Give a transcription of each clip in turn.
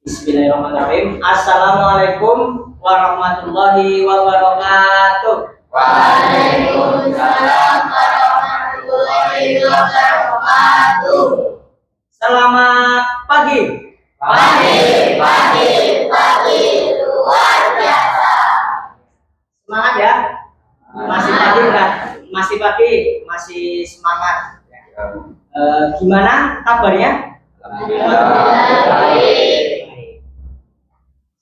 Bismillahirrahmanirrahim. Assalamualaikum warahmatullahi wabarakatuh. Waalaikumsalam warahmatullahi wabarakatuh. Selamat pagi. Pagi luar biasa. Semangat ya. Masih pagi kan? Masih pagi, masih semangat. Gimana kabarnya? Baik.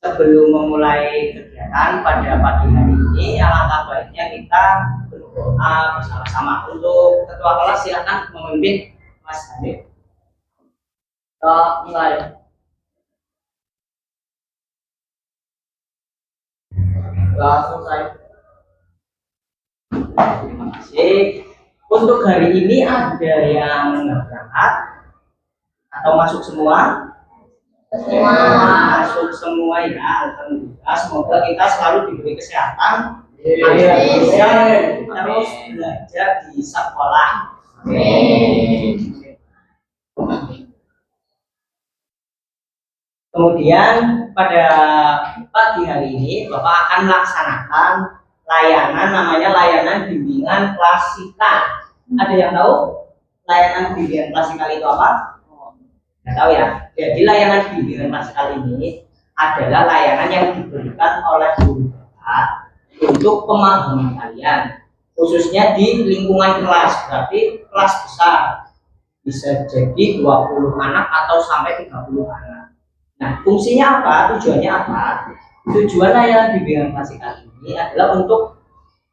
Sebelum memulai kegiatan pada pagi hari ini, alangkah baiknya kita berdoa bersama-sama. Untuk ketua kelas silakan memimpin Mas Hanif. Mulai. Langsung saya. Terima kasih. Untuk hari ini ada yang berangkat atau masuk semua? Masuk semua ya. Alhamdulillah. Semoga kita selalu diberi kesehatan. Agar bisa terus belajar di sekolah. Kemudian pada pagi hari ini Bapak akan melaksanakan layanan namanya layanan bimbingan klasikal. Ada yang tahu layanan bimbingan klasikal itu apa? Nggak tahu ya. Jadi layanan bimbingan klasikal ini adalah layanan yang diberikan oleh guru Bapak untuk pemahaman kalian, khususnya di lingkungan kelas, berarti kelas besar. Bisa jadi 20 anak atau sampai 30 anak. Nah, fungsinya apa? Tujuannya apa? Tujuan layanan bimbingan klasikal ini adalah untuk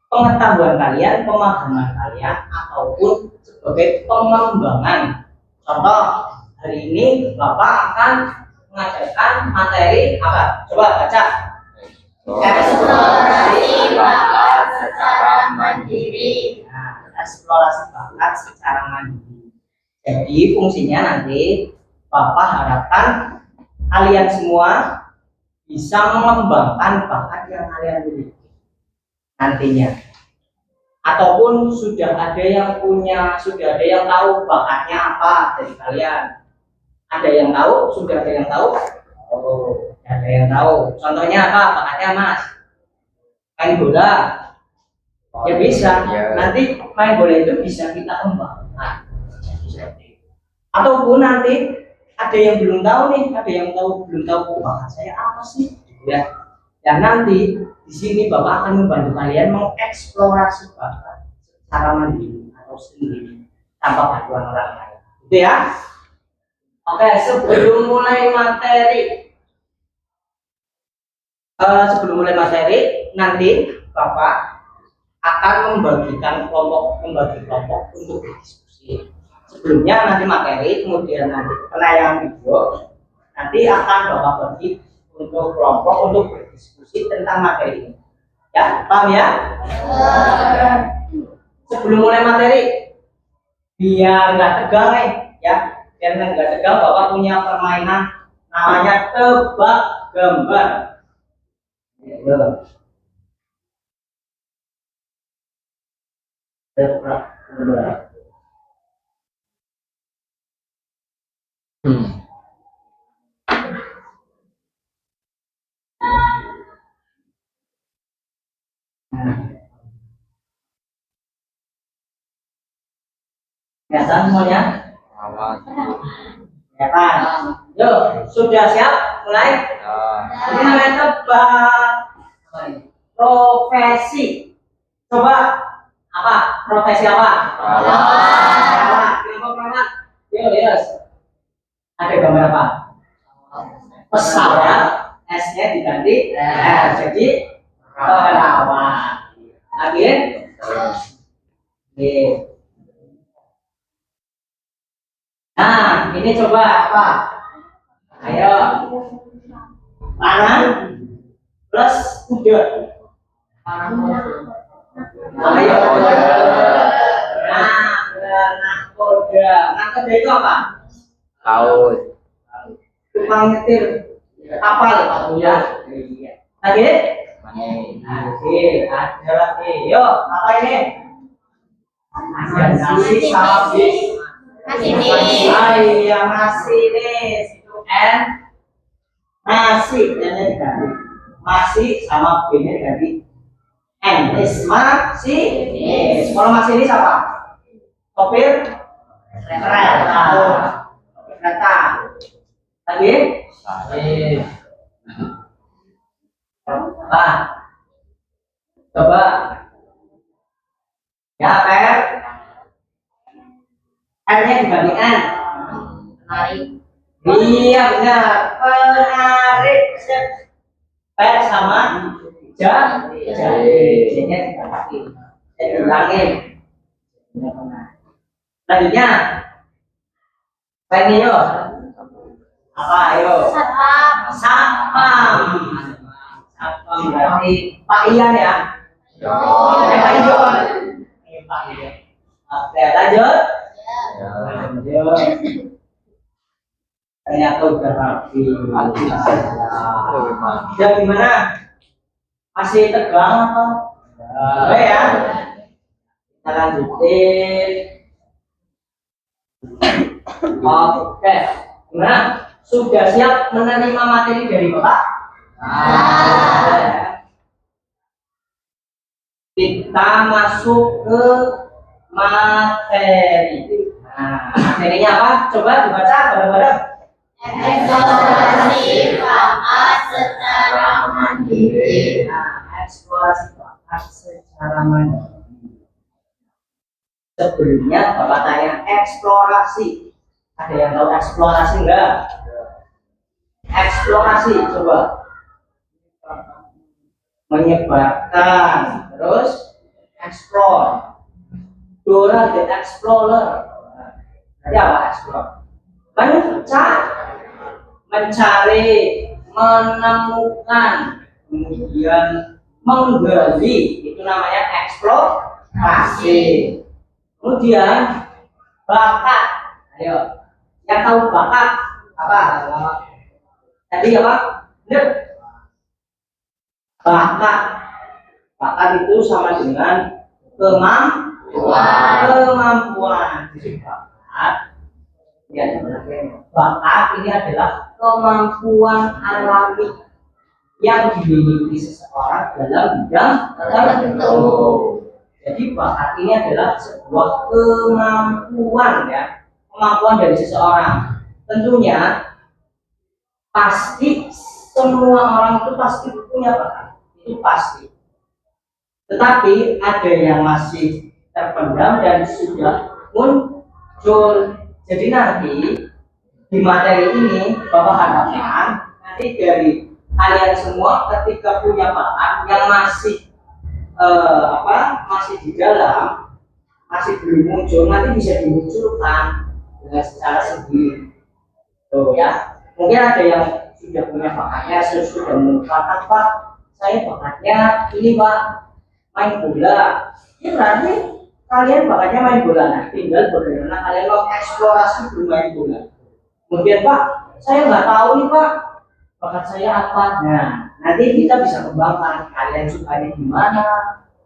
pengetahuan kalian, pemahaman kalian, ataupun sebagai pengembangan. Contoh, hari ini Bapak akan mengajarkan materi apa? Coba baca. Eksplorasi bakat secara mandiri. Nah, eksplorasi bakat secara mandiri. Jadi fungsinya nanti Bapak harapkan kalian semua bisa mengembangkan bakat yang kalian miliki nantinya, ataupun sudah ada yang tahu bakatnya apa dari kalian. Ada yang tahu? Sudah ada yang tahu? Oh, ada yang tahu. Contohnya apa bakatnya, Mas? Main bola. Ya bisa. Nanti main bola itu bisa kita kembangkan. Ataupun nanti ada yang belum tahu nih, belum tahu bakat saya apa sih? Ya. Dan nanti di sini Bapak akan membantu kalian mengeksplorasi bakat secara mandiri atau sendiri tanpa bantuan orang lain. Gitu ya. Oke, sebelum mulai materi, nanti Bapak akan membagi kelompok untuk berdiskusi. Sebelumnya nanti materi, kemudian nanti penayangan video, nanti akan Bapak bagi untuk kelompok untuk berdiskusi tentang materi ini. Ya, paham ya? Sebelum mulai materi, biar nggak tegang ya. Biar nggak tegang, Bapak punya permainan namanya tebak gambar. Tebak gambar. Kelihatan semuanya? Kelihatan. Yuk, sudah siap? Mulai? Ini namanya tebak profesi. Coba apa? Profesi apa? Perawat. Yuk. Ada gambar apa? Pesawat. S-nya diganti R. Jadi perawat. Lagi? Nah, ini coba apa? Ayo. Panah plus kuda. Ayo. Nakoda. Nakoda itu apa? Laut. Tukang nyetir kapal ya. Iya. Lagi? Lagi. Ada lagi. Yuk, apa ini? Nasi sapi. Masinis. Iya, masinis. Itu N. Masih, N-nya diganti. Masih sama B-nya diganti N. Masinis. Kalau masinis apa? Sopir kereta. Sopir kereta. Lagi? Nah, coba. Ya, Per. N-nya diganti N. Menarik. Iya benar, penarik. Per sama jadi. J-nya diganti. Jadi ulangin. Selanjutnya, ini yuk. Apa ayo? Satpam. Satpam. Satpam berarti Pak Ian ya. Pak Ian. Ini Pak Ian. Oke, lanjut. Lanjut. Ternyata udah rapi. Ya gimana? Masih tegang apa? Oke ya. Kita lanjutin. Oke. Gimana? Sudah siap menerima materi dari Bapak? Kita masuk ke materi. Nah, materinya apa? Coba dibaca bareng-bareng. Eksplorasi bakat secara mandiri. Nah, eksplorasi bakat secara mandiri. Sebelumnya Bapak tanya eksplorasi. Ada yang tahu eksplorasi enggak? Eksplorasi, coba. Menyebarkan, terus explore. Dora the Explorer. Jadi apa explore? Mencari, menemukan, kemudian menggali, itu namanya eksplorasi. Kemudian bakat, ayo, yang tahu bakat apa? Tadi apa? Bakat, bakat itu sama dengan kemampuan. Jadi bakat. Ya, bakat ini adalah kemampuan alami yang dimiliki seseorang dalam bidang tertentu. Jadi bakat ini adalah sebuah kemampuan ya, kemampuan dari seseorang. Tentunya pasti semua orang itu pasti punya bakat, itu pasti. Tetapi ada yang masih terpendam dan sudah muncul. Jadi nanti di materi ini Bapak harapkan nanti dari kalian semua ketika punya bakat yang masih masih di dalam, masih belum muncul, nanti bisa dimunculkan dengan secara sendiri. Tuh ya, mungkin ada yang sudah punya bakatnya, sudah mengungkapkan, Pak, saya bakatnya ini Pak, main bola. Ini berarti kalian bakatnya main bola, nah tinggal bagaimana kalian mau eksplorasi bermain bola. Kemudian Pak, saya nggak tahu nih Pak, bakat saya apa. Nah, nanti kita bisa kembangkan kalian sukanya di mana,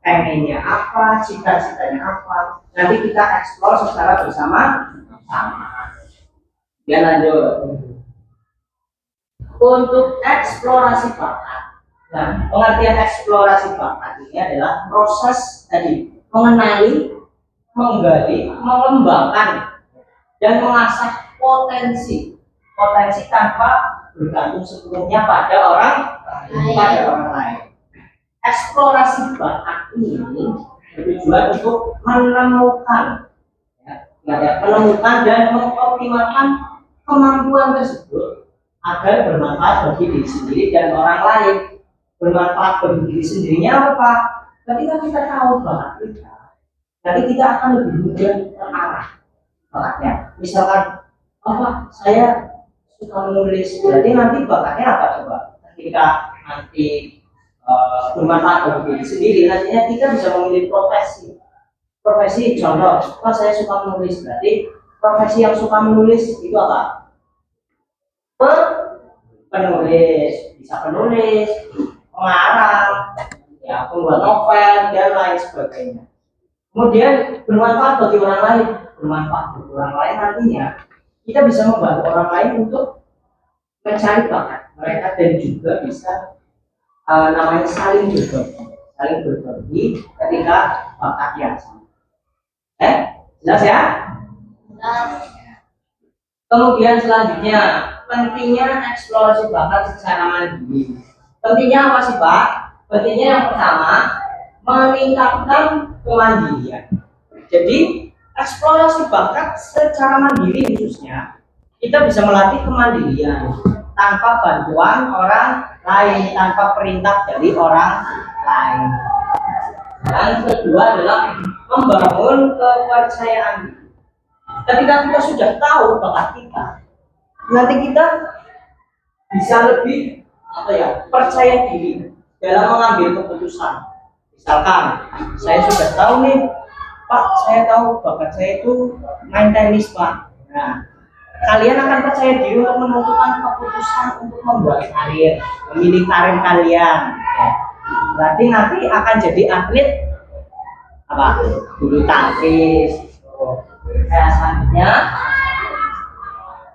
pengennya apa, cita-citanya apa. Nanti kita eksplor secara bersama-sama. Ya lanjut. Untuk eksplorasi bakat. Nah, pengertian eksplorasi bakat ini adalah proses tadi mengenali, menggali, mengembangkan, dan mengasah potensi tanpa bergantung sepenuhnya pada orang lain. Eksplorasi bakat ini bertujuan untuk menemukan, menemukan dan mengoptimalkan kemampuan tersebut agar bermanfaat bagi diri sendiri dan orang lain. Bermanfaat bagi diri sendirinya apa? Ketika kita tahu bakat kita, nanti kita akan lebih mudah terarah bakatnya. Misalkan, apa? Saya suka menulis, berarti nanti bakatnya apa coba? Ketika nanti bermanfaat bagi diri sendiri, nantinya kita bisa memilih profesi contoh, saya suka menulis, berarti profesi yang suka menulis itu apa? Penulis, bisa penulis, pengarang, pembuat novel dan lain sebagainya. Kemudian bermanfaat bagi orang lain, bermanfaat bagi orang lain, artinya kita bisa membantu orang lain untuk mencari bakat mereka dan juga bisa namanya saling berbagi ketika bakatnya sama. Jelas ya? Jelas. Kemudian selanjutnya, pentingnya eksplorasi bakat secara mandiri. Pentingnya apa sih Pak? Pentingnya yang pertama, meningkatkan kemandirian. Jadi eksplorasi bakat secara mandiri khususnya, kita bisa melatih kemandirian tanpa bantuan orang lain, tanpa perintah dari orang lain. Yang kedua adalah membangun kepercayaan diri. Ketika kita sudah tahu bakat kita, nanti kita bisa lebih percaya diri dalam mengambil keputusan. Misalkan saya sudah tahu nih, Pak, saya tahu bakat saya itu main tenis, Pak. Nah, kalian akan percaya diri untuk menentukan keputusan untuk membuat karir, memilih karir kalian. Berarti nanti akan jadi atlet bulu tangkis. Selanjutnya,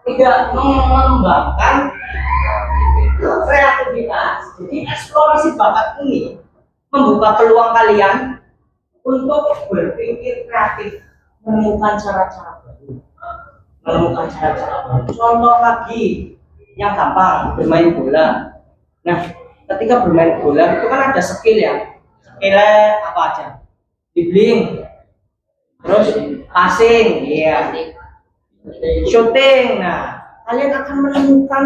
tidak mengembangkan kreativitas. Jadi eksplorasi bakat ini membuka peluang kalian untuk berpikir kreatif, menemukan cara-cara baru. Contoh lagi yang gampang, bermain bola. Nah, ketika bermain bola itu kan ada skill ya. Skillnya apa aja? Dribbling, terus passing, iya, shooting. Nah, kalian akan menemukan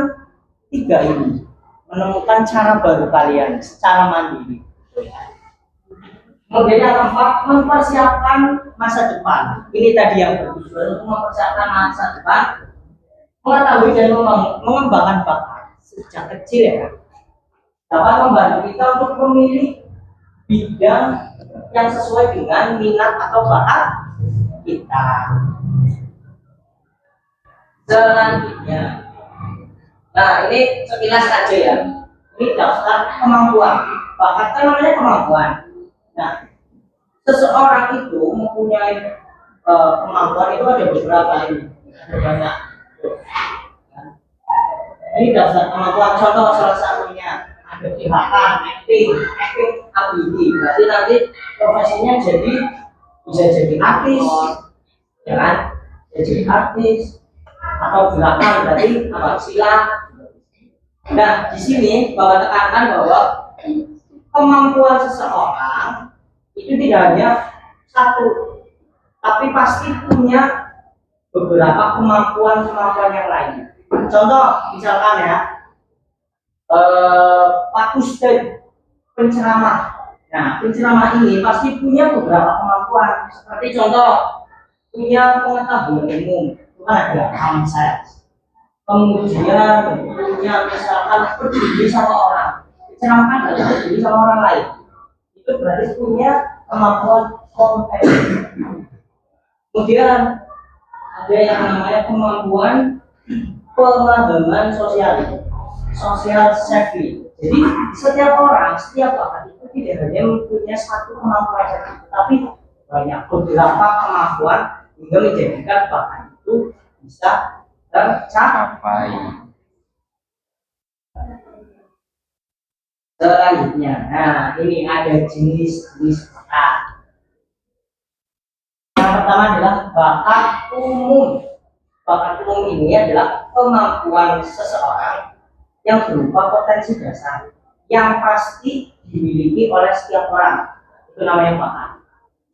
tiga ini, menemukan cara baru kalian secara mandiri. Kemudian yang keempat, mempersiapkan masa depan. Ini tadi yang bertujuan untuk mempersiapkan masa depan, mengetahui dan mengembangkan bakat sejak kecil ya, dapat membantu kita untuk memilih bidang yang sesuai dengan minat atau bakat kita. Selanjutnya, nah ini sekilas saja ya. Ini daftar kemampuan. Bakat kan namanya kemampuan. Nah, seseorang itu mempunyai kemampuan itu ada beberapa ini, ada banyak. Ini daftar kemampuan. Contoh salah satunya ada gerakan, acting ability. Berarti nanti profesinya bisa jadi artis, ya kan? Jadi artis atau gerakan berarti silat. Nah, di sini Bapak tekankan bahwa kemampuan seseorang itu tidak hanya satu, tapi pasti punya beberapa kemampuan yang lain. Contoh, misalkan ya, Pak Ustadz penceramah. Nah, penceramah ini pasti punya beberapa kemampuan. Seperti contoh, punya pengetahuan umum, itu kan ada mindset. Kemudian punya misalkan peduli sama orang, penceramah dan peduli sama orang lain. Itu berarti punya kemampuan kompetisi. Kemudian ada yang namanya kemampuan pemahaman social savvy. Jadi setiap orang, setiap bakat itu tidak hanya mempunyai satu kemampuan saja, tapi banyak beberapa kemampuan hingga menjadikan bakat itu bisa tercapai. Selanjutnya, nah ini ada jenis-jenis bakat. Yang pertama adalah bakat umum. Bakat umum ini adalah kemampuan seseorang yang berupa potensi dasar yang pasti dimiliki oleh setiap orang. Itu namanya bakat.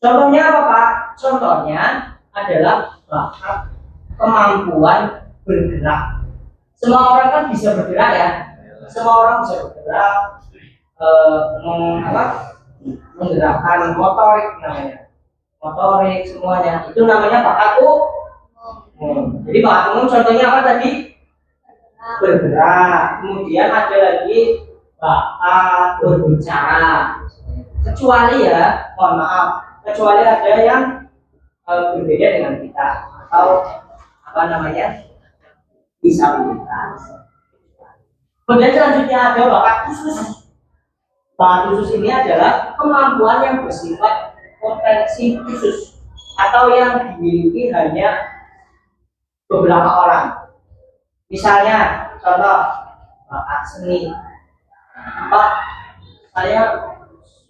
Contohnya apa Pak? Contohnya adalah bakat kemampuan bergerak. Semua orang kan bisa bergerak ya. Semua orang bisa bergerak, menggerakkan motorik namanya. Motorik semuanya. Itu namanya bakat umum. Jadi bakat umum contohnya apa tadi? Bergerak. Kemudian ada lagi bakat berbicara. Kecuali ya, mohon maaf, kecuali ada yang berbeda dengan kita atau disabilitas. Kemudian selanjutnya ada bakat khusus. Bakat khusus ini adalah kemampuan yang bersifat potensi khusus atau yang dimiliki hanya beberapa orang. Misalnya contoh bakat seni, Pak, saya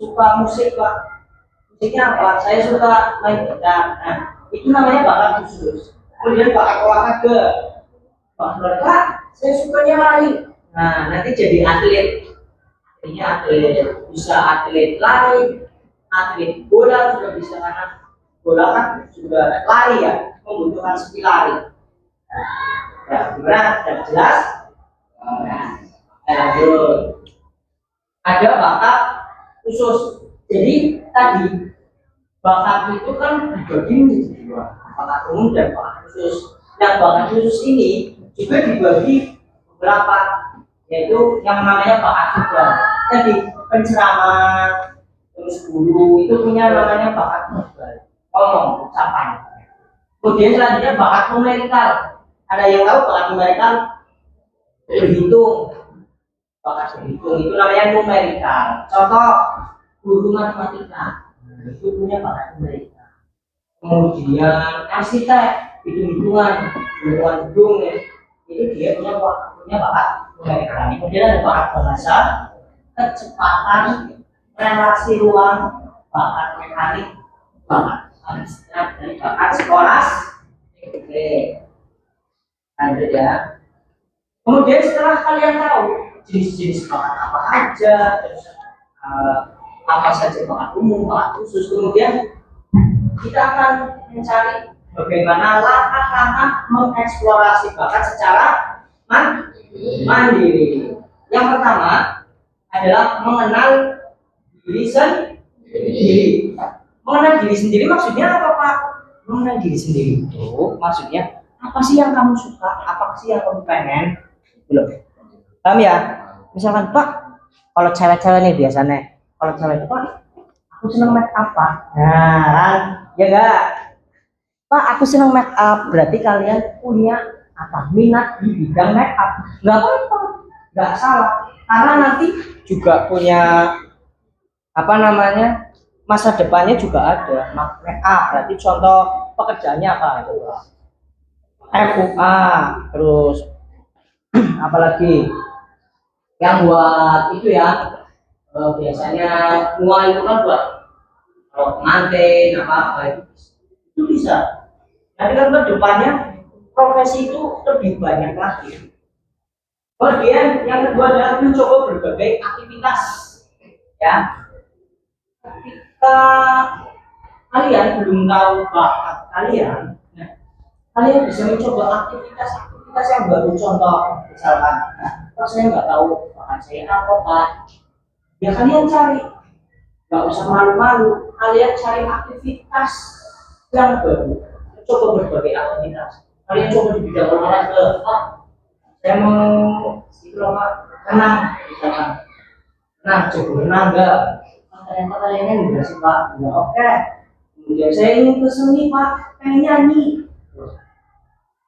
suka musik Pak, musiknya apa? Saya suka main gitar. Nah, itu namanya bakat khusus. Kemudian bakat olahraga, Pak, saya sukanya lari. Nah, nanti jadi atlet. Ini atlet, bisa atlet lari, atlet bola juga bisa, karena bola kan juga lari ya, membutuhkan skill lari. Ya, gimana? Sudah jelas? Lanjut. Ada bakat khusus. Jadi tadi bakat itu kan dibagi menjadi dua, bakat umum dan bakat khusus. Yang bakat khusus ini juga dibagi beberapa, yaitu yang namanya bakat tunggal. Jadi penceramah, terus guru itu punya namanya bakat tunggal, ngomong, ucapan. Kemudian selanjutnya bakat numerikal. Ada yang tahu bakat numerikal? Berhitung. Bakat berhitung itu namanya numerikal. Contoh guru matematika itu punya bakat numerikal. Kemudian arsitek hitung-hitungan, hitungan gedung ya, itu dia punya bakat numerikal. Kemudian ada bakat bahasa, kecepatan, relasi ruang, bakat mekanik, bakat abstrak, dan bakat sekolah. Oke, lanjut ya. Kemudian setelah kalian tahu jenis-jenis bakat apa aja, terus apa saja bakat umum, bakat khusus, kemudian kita akan mencari bagaimana langkah-langkah mengeksplorasi bakat secara mandiri. Yang pertama adalah mengenal diri sendiri. Mengenal diri sendiri maksudnya apa, Pak? Mengenal diri sendiri itu maksudnya apa sih yang kamu suka, apa sih yang kamu pengen? Belum. Paham ya? Misalkan, Pak, kalau cewek-cewek nih biasanya, kalau cewek, Pak, aku seneng make up, Pak. Nah, kan? Ya enggak? Pak, aku seneng make up. Berarti kalian punya apa? Minat di bidang make up. Enggak apa-apa. Enggak salah. Karena nanti juga punya apa namanya? Masa depannya juga ada. Make up. Berarti contoh pekerjaannya apa? Coba. FUA, terus apalagi yang buat itu ya, biasanya semua itu kan buat pengantin apa itu bisa. Nanti kan ke depannya profesi itu lebih banyak lagi. Kemudian yang kedua adalah mencoba berbagai aktivitas ya. Ketika kalian belum tahu bakat kalian, nah, kalian bisa mencoba aktivitas yang baru. Contoh misalkan, Pak, saya nggak tahu bakat saya apa, Pak. Ya kalian cari, nggak usah malu-malu, kalian cari aktivitas yang baru. Coba berbagai aktivitas. Kalian coba di bidang olahraga, Pak, saya mau itu loh, Pak, renang misalkan. Nah, coba renang enggak? Ternyata kalian enggak sih, Pak. Enggak, oke. Kemudian saya ingin ke seni, Pak, pengen nyanyi.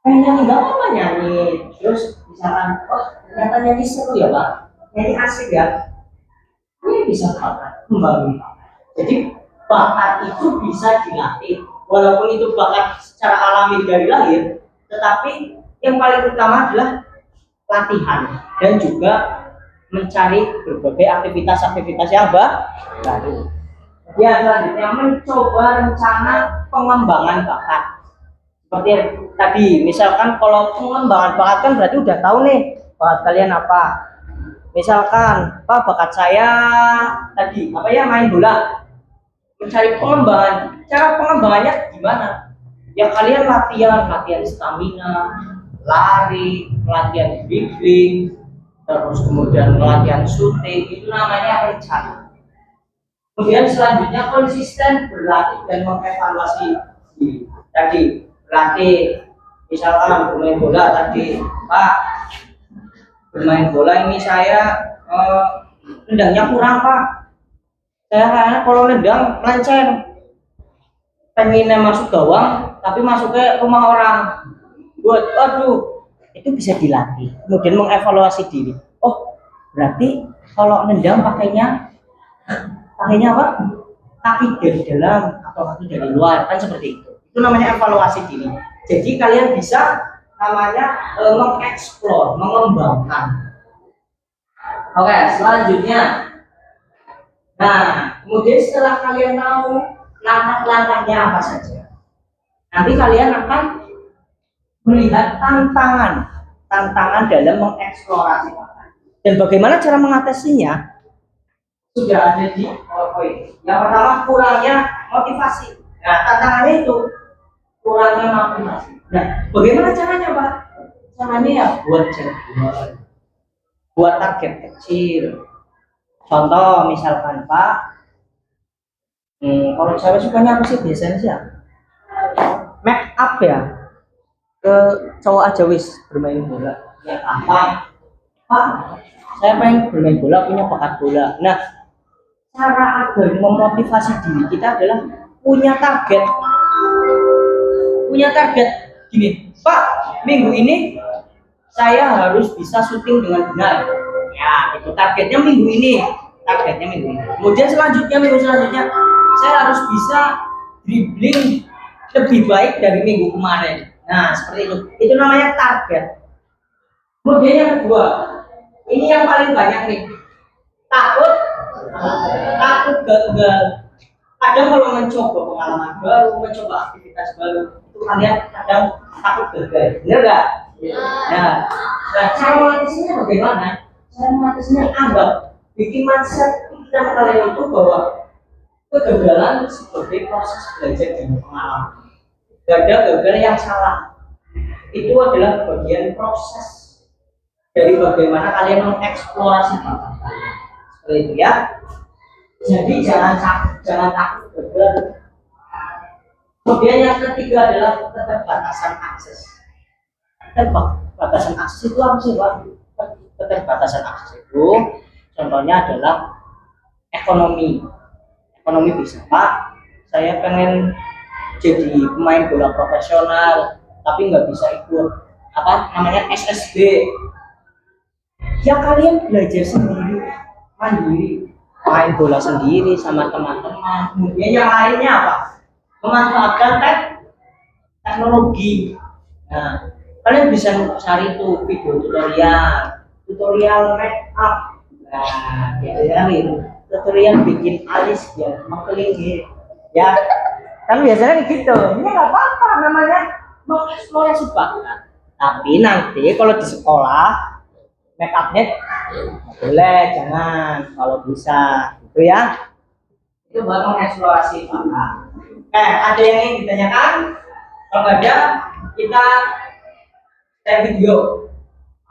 Nggak apa-apa nyanyi. Terus misalkan, oh ternyata nyanyi seru ya, Pak, nyanyi asik ya, ini bisa bakat kembali. Jadi bakat itu bisa dilatih, walaupun itu bakat secara alami dari lahir, tetapi yang paling utama adalah latihan dan juga mencari berbagai aktivitas-aktivitas yang baru. Ya, selanjutnya mencoba rencana pengembangan bakat. Seperti tadi, misalkan kalau pengembangan bakat kan berarti udah tahu nih bakat kalian apa. Misalkan, Pak, bakat saya tadi apa ya, main bola. Mencari pengembangan, cara pengembangannya gimana? Ya kalian latihan stamina, lari, latihan dribbling, terus kemudian latihan shooting, itu namanya rencana. Kemudian selanjutnya konsisten berlatih dan mengevaluasi diri. Tadi berlatih, misalkan bermain bola tadi, Pak, bermain bola ini saya nendangnya kurang, Pak. Saya karena kalau nendang melenceng, pengennya masuk gawang tapi masuknya rumah orang. Aduh, itu bisa dilatih. Kemudian mengevaluasi diri. Oh, berarti kalau nendang pakainya apa? Kaki dari dalam atau kaki dari luar, kan seperti itu. Itu namanya evaluasi diri. Jadi kalian bisa namanya mengeksplor, mengembangkan. Oke, selanjutnya. Nah, kemudian setelah kalian tahu langkah-langkahnya apa saja, nanti kalian akan melihat tantangan dalam mengeksplorasi bakat. Dan bagaimana cara mengatasinya sudah ada di PowerPoint. Yang pertama, kurangnya motivasi. Nah, tantangannya itu kurangnya motivasi. Nah, bagaimana caranya, Pak? Caranya ya buat jadwal, buat target kecil. Contoh misalkan Pak, kalau cewek sukanya apa sih biasanya sih ya? Make up ya, ke cowok aja wis bermain bola. Ya apa? Pak, saya pengen bermain bola, punya bakat bola. Nah, cara agar memotivasi diri kita adalah punya target. Punya target gini, Pak, minggu ini saya harus bisa syuting dengan benar. Ya, itu targetnya minggu ini. Targetnya minggu ini. Kemudian minggu selanjutnya saya harus bisa dribbling lebih baik dari minggu kemarin. Nah, seperti itu. Itu namanya target. Kemudian yang kedua, ini yang paling banyak nih. Takut gagal. Kadang kalau mencoba pengalaman baru, mencoba aktivitas baru, itu kalian kadang takut gagal. Benar nggak? Nah, cara mengatasinya bagaimana? Cara mengatasinya anggap bikin mindset pikiran kalian itu bahwa kegagalan sebagai proses belajar dan pengalaman. Gak ada gagal yang salah. Itu adalah bagian proses dari bagaimana kalian mengeksplorasi bakat kalian. Seperti itu ya. Jadi jangan takut gagal. Kemudian yang ketiga adalah keterbatasan akses. Keterbatasan akses itu apa sih, Pak? Keterbatasan akses itu contohnya adalah ekonomi. Ekonomi bisa, Pak, saya pengen jadi pemain bola profesional tapi nggak bisa ikut apa namanya SSB. Ya kalian belajar sendiri, mandiri, main bola sendiri sama teman-teman. Kemudian yang lainnya apa? Memanfaatkan teknologi. Nah, kalian bisa cari tuh video tutorial make up. Nah, itu tutorial bikin alis biar mengkilingin. Ya, kan biasanya gitu. Ini nggak apa-apa, namanya mengeksplorasi bakat. Tapi nanti kalau di sekolah make upnya boleh, jangan kalau bisa, gitu ya. Itu baru mengeksplorasi bakat. Ada yang ingin ditanyakan? Kalau nggak ada, kita share video,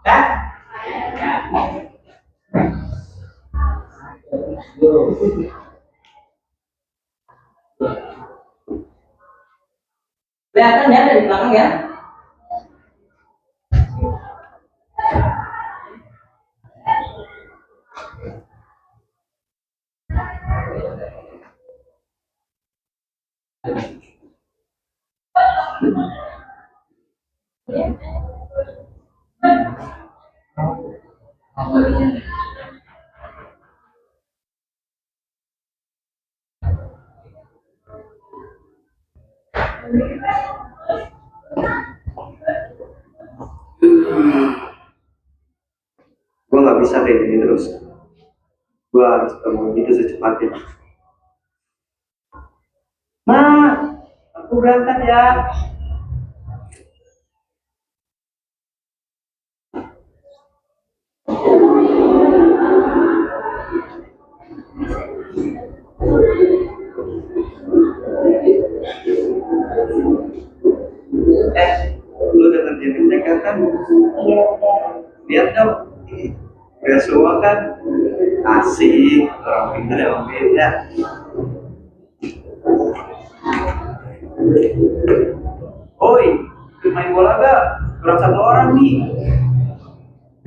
kan? Kelihatan ya dari belakang ya? Gue nggak bisa kayak gini terus. Gue harus ketemu itu secepatnya. Ma, aku berangkat ya. Lu udah ngerjain TK kan? Iya. Lihat dong, udah semua kan? Asik, orang pintar emang beda. Oi, main bola gak? Kurang satu orang nih.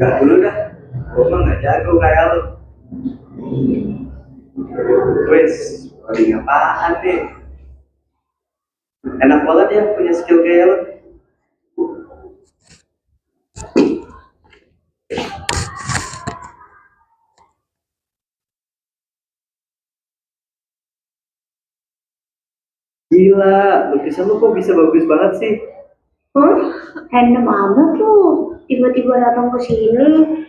Gak dulu dah, gue mah gak jago kayak lu. Wes, lagi apaan deh? Enak banget ya punya skill kayak lu. Gila, lukisan lu kok bisa bagus banget sih? Hah? Random amat tuh. Tiba-tiba datang ke sini.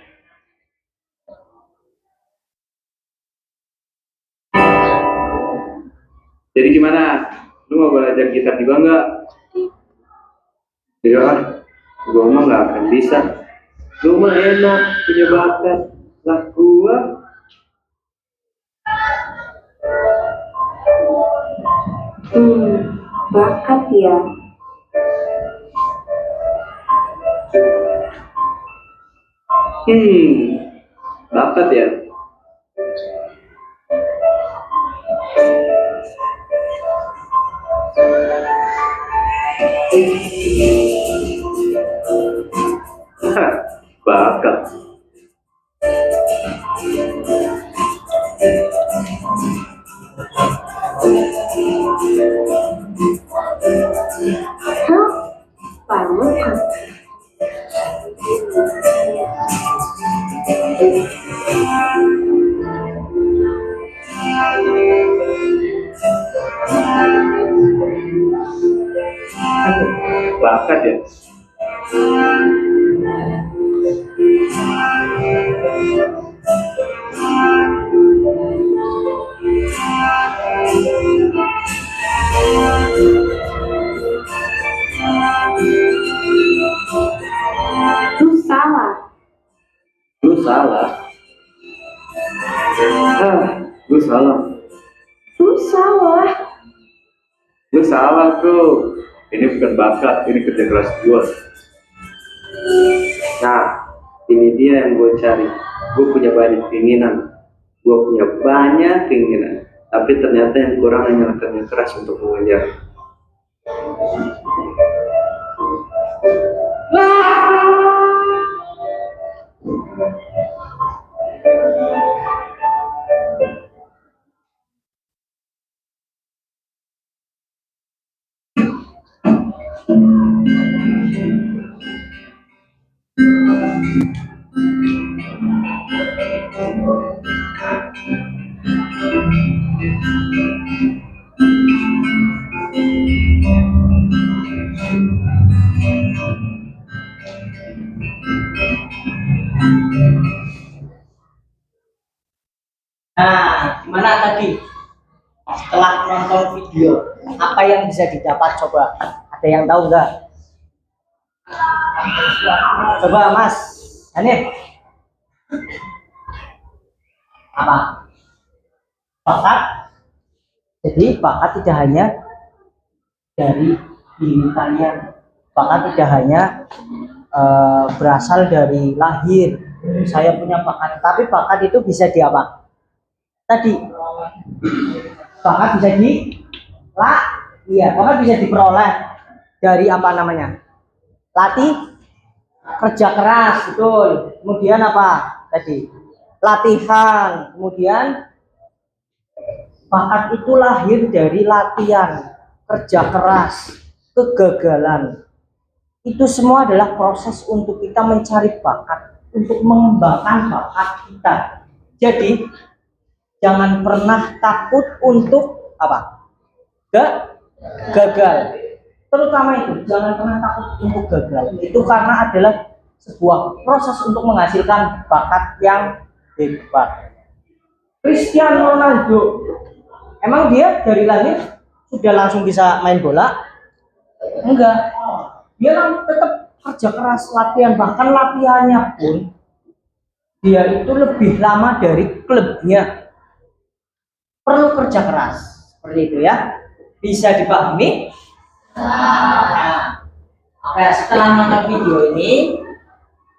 Jadi gimana? Lu mau belajar gitar juga nggak? Iya, gua mah nggak akan bisa. Lu mah enak, punya bakat. Lah gua, Bakat ya. bakat ya. Hah, bakat. Hah? Bakat. Bakat ya. Lu salah. Lu salah. Lu salah. Lu salah. Lu salah bro. Ini bukan bakat, ini kerja keras gua. Nah, ini dia yang gue cari. Gue punya banyak keinginan. Gue punya banyak keinginan. Tapi ternyata yang kurang hanya kerja keras untuk mengejar. Nah, gimana tadi? Setelah nonton video, apa yang bisa didapat? Coba, ada yang tahu nggak? Coba Mas Hanif, apa? Bakat. Jadi bakat tidak hanya dari diri kalian. Bakat tidak hanya berasal dari lahir. Saya punya bakat, tapi bakat itu bisa diapa? Tadi bakat bisa bakat bisa diperoleh dari apa namanya? Latih, kerja keras, betul. Kemudian apa? Tadi latihan. Kemudian bakat itu lahir dari latihan, kerja keras, kegagalan. Itu semua adalah proses untuk kita mencari bakat, untuk mengembangkan bakat kita. Jadi jangan pernah takut untuk apa? Gagal. Terutama itu, jangan pernah takut untuk gagal. Itu karena adalah sebuah proses untuk menghasilkan bakat yang hebat. Cristiano Ronaldo, emang dia dari lahir sudah langsung bisa main bola? Enggak. Dia tetap kerja keras, latihan, bahkan latihannya pun dia itu lebih lama dari klubnya. Perlu kerja keras, seperti itu ya. Bisa dipahami? Nah, setelah nonton video ini,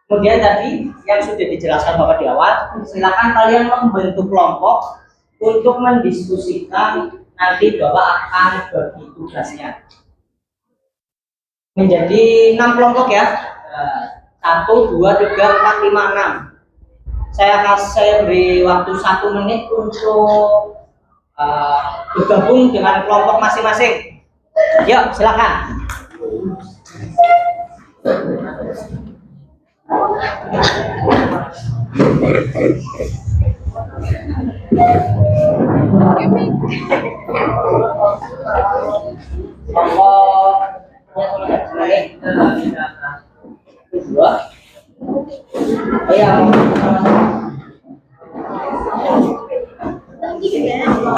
kemudian tadi yang sudah dijelaskan Bapak di awal, silakan kalian membentuk kelompok untuk mendiskusikan. Nanti Bapak akan bagi tugasnya menjadi 6 kelompok ya. 1, 2, 3, 4, 5, 6. Saya beri waktu 1 menit untuk bergabung dengan kelompok masing-masing. Yuk, silakan. Kelompok ya dua. Iya,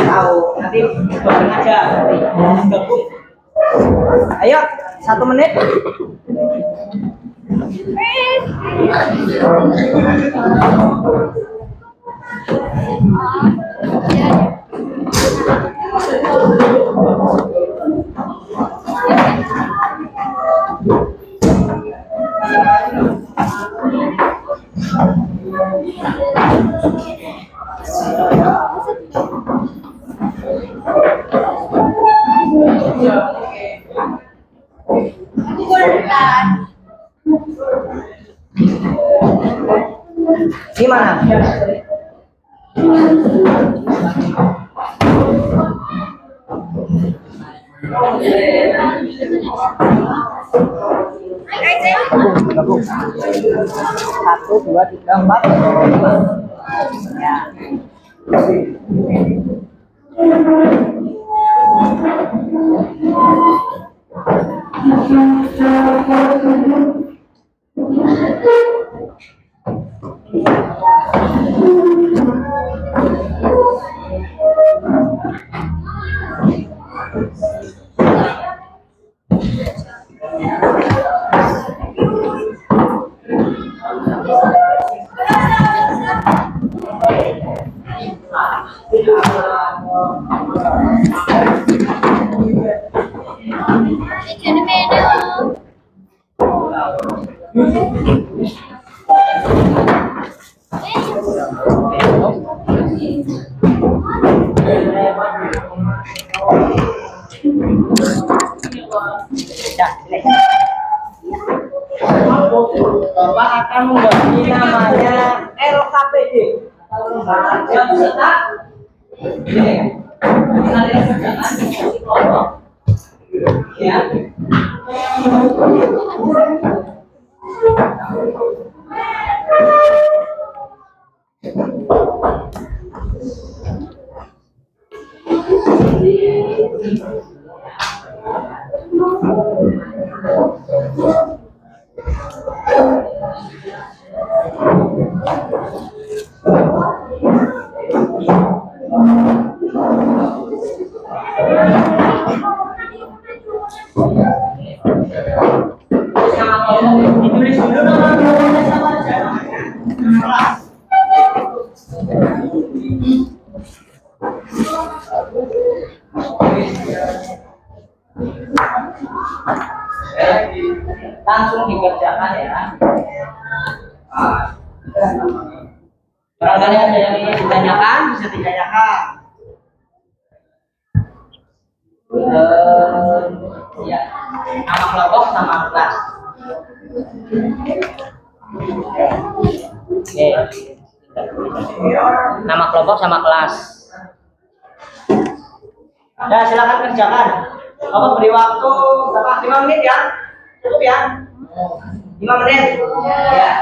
tahu nanti bareng aja gabung. Ayo 1 menit. Gimana? Gabung. 1, 2, 3, 4. Ya. Bapak akan mengganti namanya LKPD. Jam setat. Ini ya. Kalian kerjakan di kelompok. Ya. Ditulis dulu namanya sama aja. Langsung dikerjakan ya. Barangkali ada yang ingin ditanyakan, bisa ditanyakan. Ya, nama kelompok sama kelas. Oke. Nama kelompok sama kelas. Nah, silakan kerjakan. Bapak beri waktu berapa? 5 menit ya? Cukup ya? 5 menit. Ya.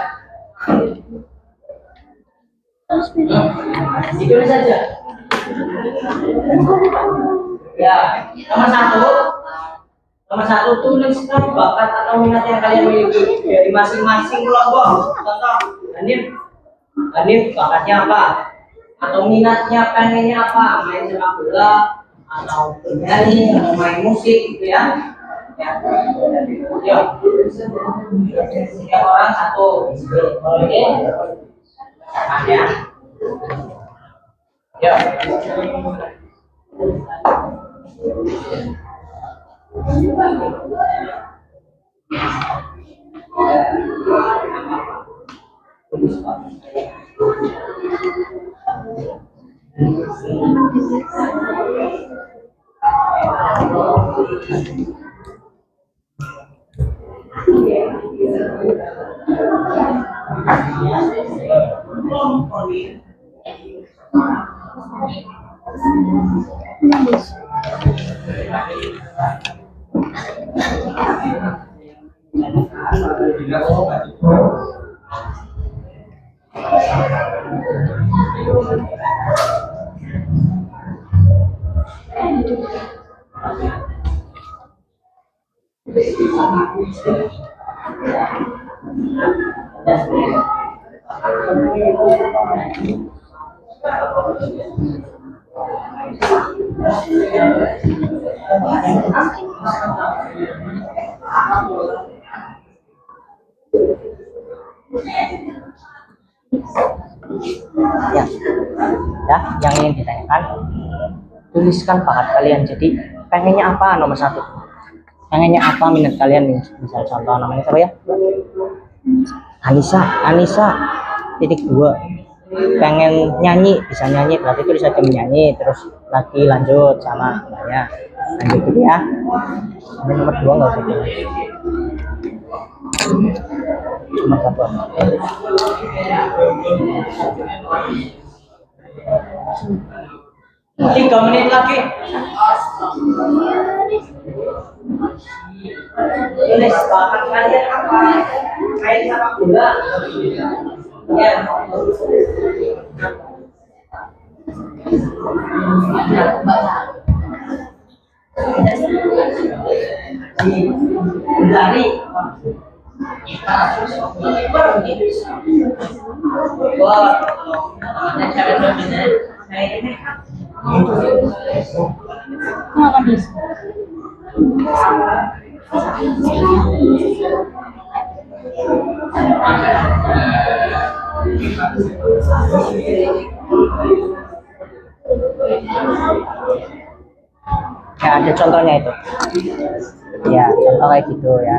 Ditulis saja. Ya, nomor satu tuliskan bakat atau minat yang kalian miliki dari masing-masing kelompok. Contoh, Hanif bakatnya apa? Atau minatnya pengennya apa? Main sepak bola atau bernyanyi atau main musik gitu ya. Ya. Yuk. Setiap orang satu. Oke. Ya. Yuk. Ya, ya, yang ingin ditanyakan, tuliskan bakat kalian. Jadi pengennya apa nomor satu? Pengennya apa minat kalian nih? Misal contoh namanya siapa ya? Anissa titik dua, pengen nyanyi, bisa nyanyi, berarti tulis aja menyanyi, terus lagi lanjut sama namanya, lanjut gitu ya. Ini nomor dua nggak usah tulis, nomor satu. 3 menit lagi. Tulis bakat kalian apa? Main sama bola. Ya. Lari. Wah. Ya, ada contohnya itu. Ya, contoh kayak gitu ya.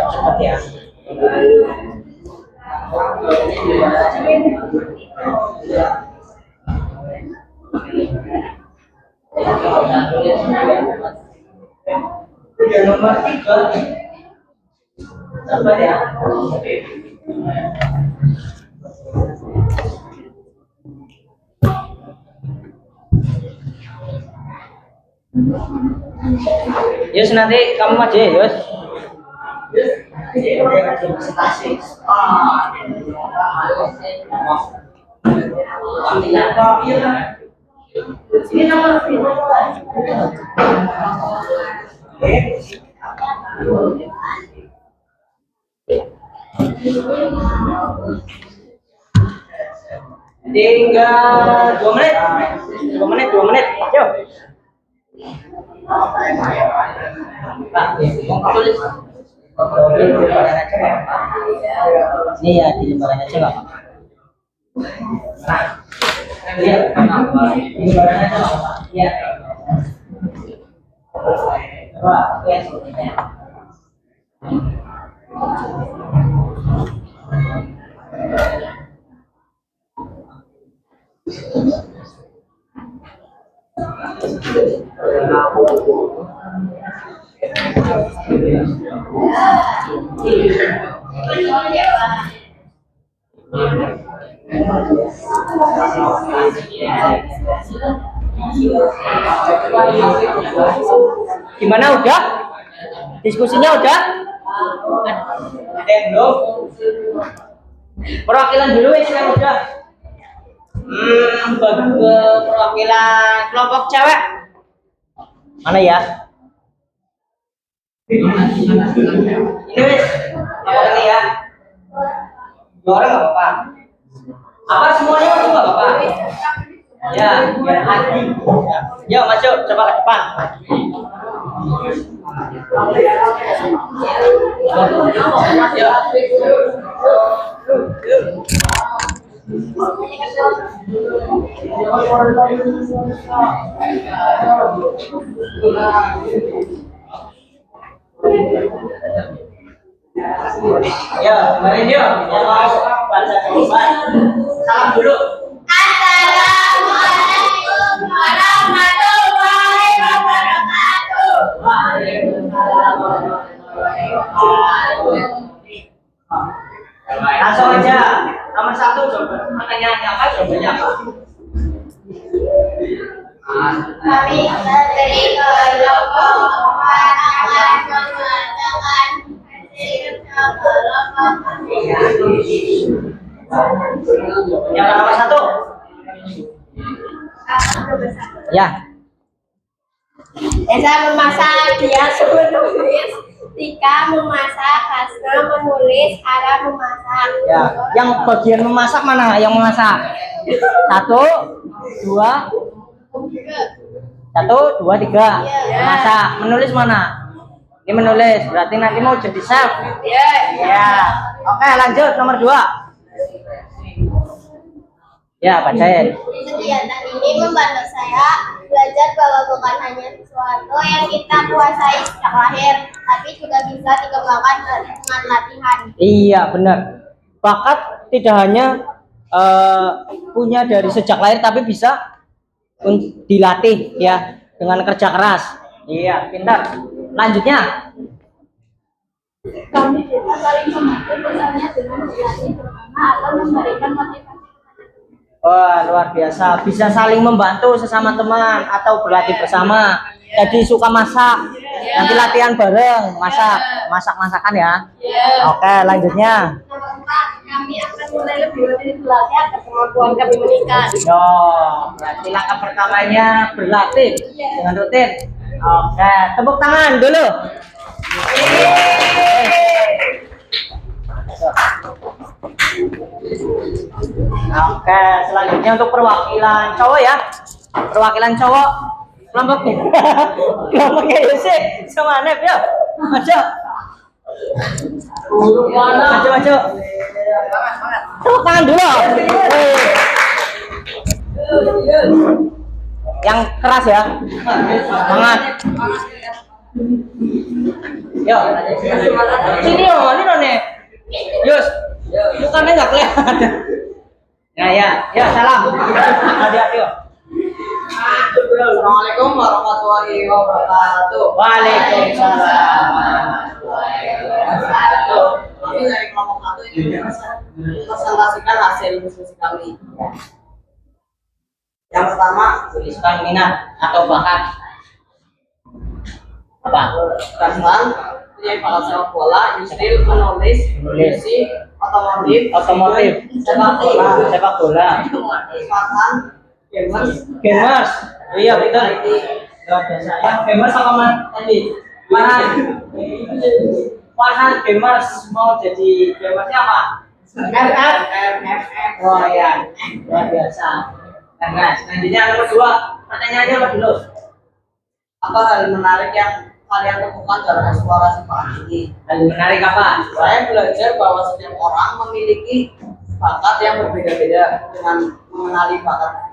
Cepat ya. Nomor 3. Sabar ya. Yus, nanti kamu maju ya, Yus. Ini nomor tinggal 2 menit. 2 menit. Yuk. Ini ya di lembaran aja nggak apa-apa. Lihat, di lembaran aja nggak apa-apa. Iya. Coba lihat sepertinya. Gimana, udah? Diskusinya udah? Ada yang belum? Perwakilan dulu yang udah. Bagi ke perwakilan kelompok cewek. Mana ya? Ini wis, apa ini ya? 2 orang nggak apa-apa. Apa semuanya masuk nggak apa-apa? Ya, biar adil. Ya, masuk, coba ke depan. Ya, kemarin dia yang mau baca jawaban. Salam dulu. Assalamualaikum warahmatullahi wabarakatuh. Langsung aja. Nomor 1 coba. Pertanyaannya apa? Jawabannya apa? Kami dari kelompok akan mengadakan Yang nomor 1. Ya. Desa memasak, dia menulis. Tika memasak, Hasna menulis, Ara memasak. Ya. Yang bagian memasak mana? Yang memasak? 1, 2, 1, 2, 3. Memasak. Menulis mana? Ini menulis. Berarti nanti mau jadi chef. Ya. Oke, lanjut nomor 2. Ya, bacain. Kegiatan ini membantu saya belajar bahwa bukan hanya sesuatu yang kita kuasai sejak lahir, tapi juga bisa dikembangkan dengan latihan. Iya, benar. Bakat tidak hanya punya dari sejak lahir, tapi bisa dilatih ya dengan kerja keras. Iya, pintar. Lanjutnya. Kami bisa saling membantu misalnya dengan berlatih bersama atau memberikan motivasi. Wah, luar biasa. Bisa saling membantu sesama teman atau berlatih bersama. Jadi suka masak. Nanti latihan bareng, masak-masakan ya. Oke, lanjutnya. Nomor 4, kami akan mulai lebih rutin berlatih agar kemampuan kami meningkat. Berarti langkah pertamanya berlatih dengan rutin. Oke, tepuk tangan dulu. Oke, selanjutnya untuk perwakilan cowok ya. Perwakilan cowok kelompoknya. Kelompoknya Yusuf sama Nep ya. Maju. Maju. Tepuk tangan dulu. Yang keras ya. Semangat. Yo. Sini oh, ini nih. Yus. Bukannya nggak kelihatan. Ya, salam. Hati-hati. Assalamualaikum warahmatullahi wabarakatuh. Waalaikumsalam. Kami dari kelompok 1 ini presentasikan hasil diskusi kami. Yang pertama, Tuliskan minat atau bakat. Apa? Rasman punya bakat sepak bola, industri, menulis, musik, otomotif, Sepak bola. Farhan, gamers, Gamers. Iya betul. Luar biasa. Yang gamers apa man? Tadi. Farhan gamers mau jadi gamersnya apa? FF. Oh ya, luar biasa. Nah, selanjutnya nomor 2. Pertanyaannya apa dulu? Apa hal menarik yang kalian temukan dalam eksplorasi bakat ini? Hal menarik apa? Saya belajar bahwa setiap orang memiliki bakat yang berbeda-beda. Dengan mengenali bakat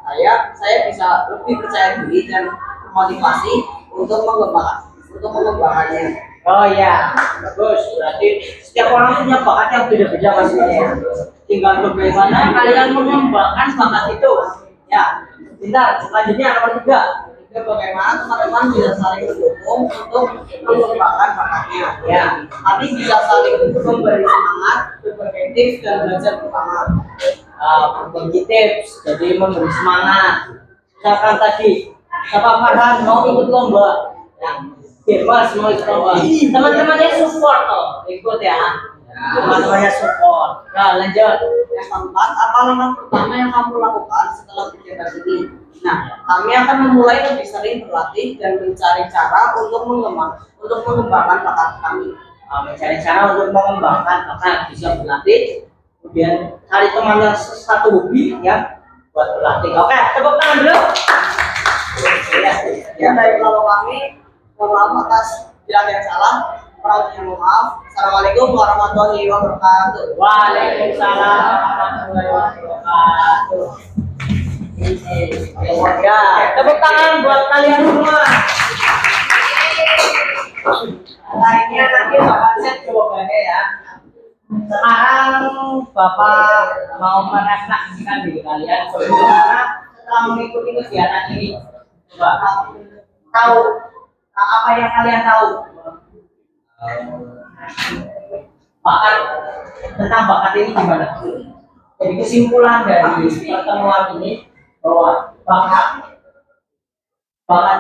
saya bisa lebih percaya diri dan termotivasi untuk mengembangkannya. Oh iya, bagus. Berarti setiap orang punya bakat yang beda-beda pastinya ya. Tinggal bagaimana kalian mengembangkan bakat itu. Ya, bentar. Selanjutnya nomor 3. Bagaimana teman-teman bisa saling mendukung untuk mengembangkan bakatnya. Ya. Tapi bisa saling memberi semangat, berbagi tips dan belajar bersama. Berbagi tips, jadi memberi semangat. Misalkan tadi, siapa Farhan mau ikut lomba, ya, bebas mau ikut lomba. Teman-temannya support toh, ikut ya. Teman-temannya support. Nah, lanjut. Yang keempat, apa langkah pertama yang kamu lakukan setelah kegiatan ini? Nah, kami akan memulai lebih sering berlatih dan mencari cara untuk mengembangkan bakat kami. Mencari cara untuk mengembangkan bakat, bisa berlatih, kemudian cari teman yang satu hobi ya buat berlatih. Oke, tepuk tangan dulu. Ya, dari kalau kami mohon maaf atas Bila ada yang salah, mohon maaf. Assalamualaikum warahmatullahi wabarakatuh. Waalaikumsalam warahmatullahi wabarakatuh. Ya, tepuk tangan buat kalian semua. Lainnya nanti Bapak set jawabannya ya. Sekarang Bapak mau merefleksikan diri kalian bagaimana setelah mengikuti kegiatan ini. Coba tahu apa yang kalian tahu bakat tentang bakat ini gimana? Jadi kesimpulan dari pertemuan ini bahwa bakat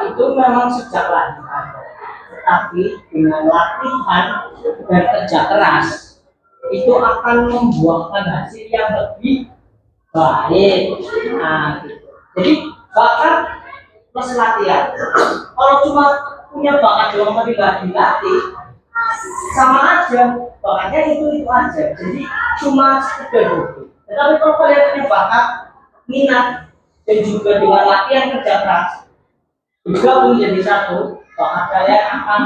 itu memang sejak lahir ada, tetapi dengan latihan dan kerja keras itu akan membuahkan hasil yang lebih baik. Nah, gitu. Jadi bakat plus latihan. Kalau cuma punya bakat doang tapi nggak dilatih, sama aja bakatnya itu aja. Jadi cuma sekedar hobi. Tetapi kalau kalian punya bakat, minat dan juga dengan latihan kerja keras juga menjadi satu, bakat kalian akan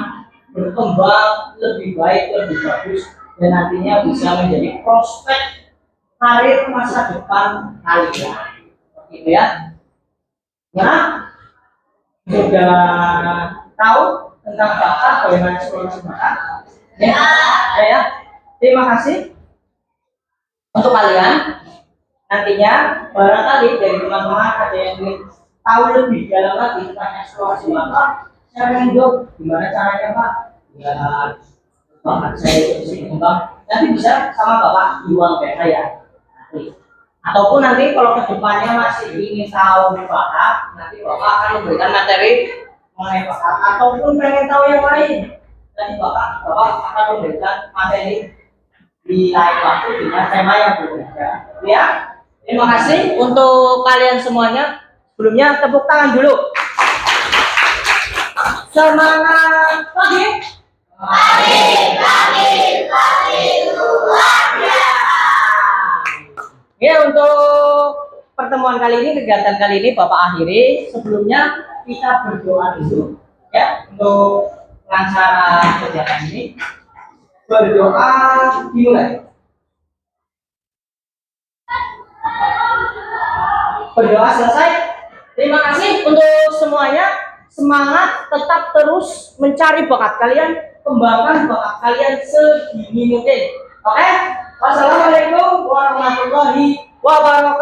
berkembang lebih baik, lebih bagus, dan nantinya bisa menjadi prospek karir masa depan kalian. Gitu ya. Nah, sudah tahu tentang bakat, bagaimana eksplorasi bakat? Ya. Terima kasih untuk kalian. Nantinya barangkali dari teman-teman ada yang ingin tahu lebih dalam lagi tentang eksplorasi bakat, saya ingin jawab gimana caranya Pak? Ya, bakat saya itu bisa kembang. Nanti bisa sama Bapak Iwan kayak saya. Ataupun nanti kalau kedepannya masih ingin tahu bakat, nanti Bapak akan memberikan materi mengenai bakat. Ataupun pengen tahu yang lain, nanti Bapak akan memberikan materi di lain waktu dengan tema yang berbeda. Ya, terima kasih untuk kalian semuanya. Sebelumnya tepuk tangan dulu. Semangat pagi. Ya, untuk pertemuan kali ini, kegiatan kali ini Bapak akhiri. Sebelumnya kita berdoa dulu ya untuk lancaran kegiatan ini. Berdoa dimulai. Berdoa selesai. Terima kasih untuk semuanya. Semangat, tetap terus mencari bakat kalian, kembangkan bakat kalian sedini mungkin. Oke? Wassalamualaikum warahmatullahi wabarakatuh.